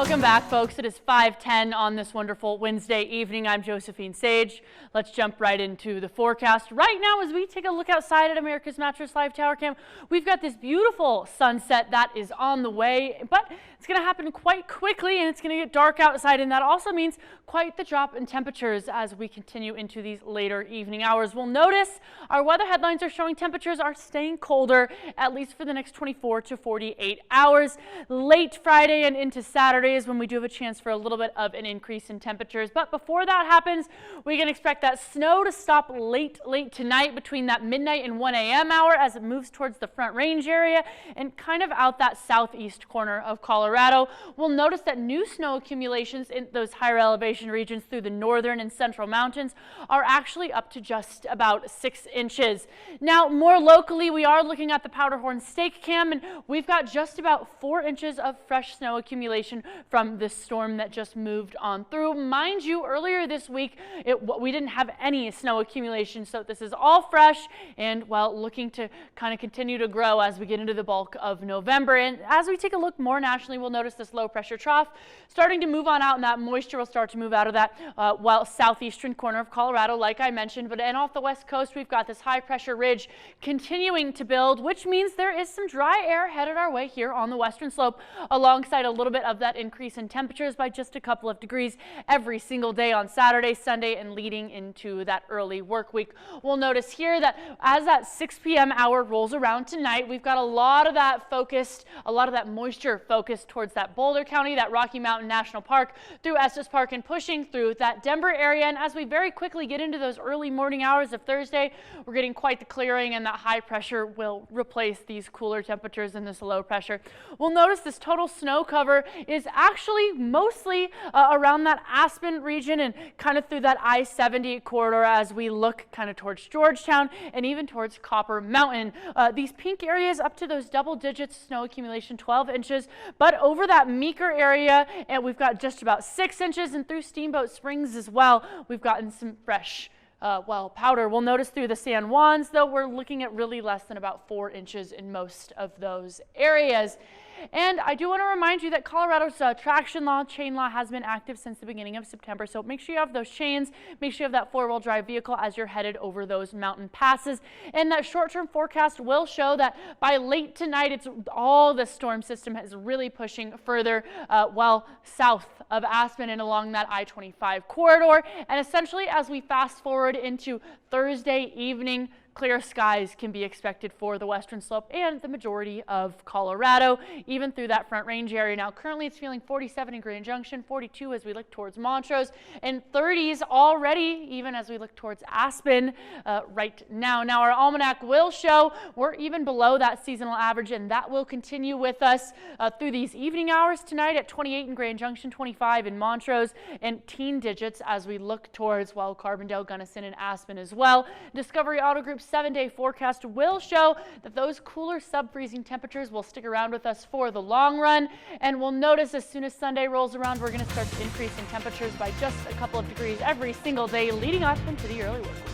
Welcome back, folks. It is 5:10 on this wonderful Wednesday evening. I'm Josephine Sage. Let's jump right into the forecast. Right now, as we take a look outside at America's Mattress Live Tower Cam, we've got this beautiful sunset that is on the way, but it's going to happen quite quickly, and it's going to get dark outside, and that also means quite the drop in temperatures as we continue into these later evening hours. We'll notice our weather headlines are showing temperatures are staying colder, at least for the next 24 to 48 hours. Late Friday and into Saturday is when we do have a chance for a little bit of an increase in temperatures. But before that happens, we can expect that snow to stop late tonight between that midnight and 1 a.m. hour as it moves towards the Front Range area and kind of out that southeast corner of Colorado. We'll notice that new snow accumulations in those higher elevation regions through the northern and central mountains are actually up to just about 6 inches. Now, more locally, we are looking at the Powderhorn Stake Cam, and we've got just about 4 inches of fresh snow accumulation from this storm that just moved on through. Mind you, earlier this week, we didn't have any snow accumulation, so this is all fresh and, well, looking to kind of continue to grow as we get into the bulk of November. And as we take a look more nationally, we'll notice this low pressure trough starting to move on out, and that moisture will start to move out of that southeastern corner of Colorado, like I mentioned. But and off the west coast, we've got this high pressure ridge continuing to build, which means there is some dry air headed our way here on the western slope, alongside a little bit of that increase in temperatures by just a couple of degrees every single day on Saturday, Sunday, and leading into that early work week. We'll notice here that as that 6 p.m. hour rolls around tonight, we've got a lot of that moisture focused towards that Boulder County, that Rocky Mountain National Park, through Estes Park, and pushing through that Denver area. And as we very quickly get into those early morning hours of Thursday, we're getting quite the clearing, and that high pressure will replace these cooler temperatures in this low pressure. We'll notice this total snow cover is actually mostly around that Aspen region and kind of through that I-70 corridor as we look kind of towards Georgetown and even towards Copper Mountain. These pink areas up to those double digits snow accumulation, 12 inches, but over that Meeker area, and we've got just about 6 inches, and through Steamboat Springs as well, we've gotten some fresh powder. We'll notice through the San Juans, though, we're looking at really less than about 4 inches in most of those areas. And I do want to remind you that Colorado's traction law, chain law, has been active since the beginning of September. So make sure you have those chains, make sure you have that four-wheel drive vehicle as you're headed over those mountain passes. And that short-term forecast will show that by late tonight, all the storm system is really pushing further south of Aspen and along that I-25 corridor. And essentially, as we fast forward into Thursday evening, clear skies can be expected for the western slope and the majority of Colorado, even through that Front Range area. Now, currently it's feeling 47 in Grand Junction, 42 as we look towards Montrose, and 30s already even as we look towards Aspen right now. Now, our almanac will show we're even below that seasonal average, and that will continue with us through these evening hours tonight at 28 in Grand Junction, 25 in Montrose, and teen digits as we look towards, Carbondale, Gunnison, and Aspen as well. Discovery Auto Group's 7-day forecast will show that those cooler sub-freezing temperatures will stick around with us for the long run, and we'll notice as soon as Sunday rolls around, we're going to start to increase in temperatures by just a couple of degrees every single day leading up into the early work week.